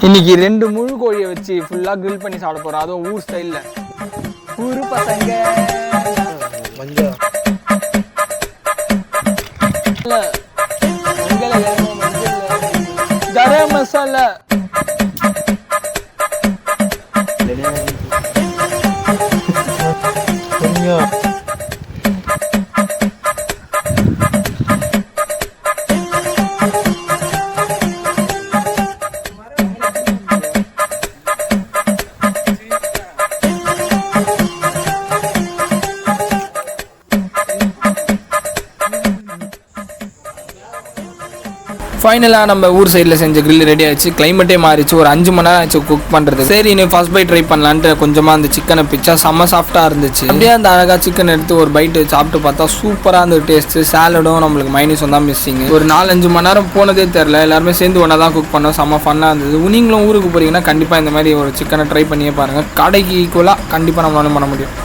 இன்னைக்கு 2 முழு கோழியை வச்சு ஃபுல்லா கிரில் பண்ணி சாப்பிட போறோம். அதுவும் ஊர் ஸ்டைல்ல. ஊரு பசங்க மஞ்சள் கரம் மசாலா ஃபைனலாக நம்ம ஊர் சைடில் செஞ்ச கிரில் ரெடி ஆகிடுச்சு. கிளைமேட்டே மாறிச்சு. ஒரு 5 மணி நேரம் ஆச்சு குக் பண்ணுறது. சரி நீ ஃபர்ஸ்ட் பைட் ட்ரை பண்ணலான்ட்டு கொஞ்சமாக அந்த சிக்கனை பிச்சா செம்ம சாஃப்டாக இருந்துச்சு. அப்படியே அந்த அழகாக சிக்கன் எடுத்து ஒரு பைட்டு சாப்பிட்டு பார்த்தா சூப்பராக இருந்தது டேஸ்ட்டு. சாலடும் நம்மளுக்கு மைனஸும் தான் மிஸ்ஸிங். ஒரு 4-5 மணி நேரம் போனதே தெரில. எல்லாருமே சேர்ந்து ஒன்றா தான் குக் பண்ணோம். செம்ம ஃபன்னாக இருந்தது. நீங்களும் ஊருக்கு போகிறீங்கன்னா கண்டிப்பாக இந்த மாதிரி ஒரு சிக்கனை ட்ரை பண்ணியே பாருங்கள். கடைக்கு ஈக்குவலாக கண்டிப்பாக நம்மளால பண்ண முடியும்.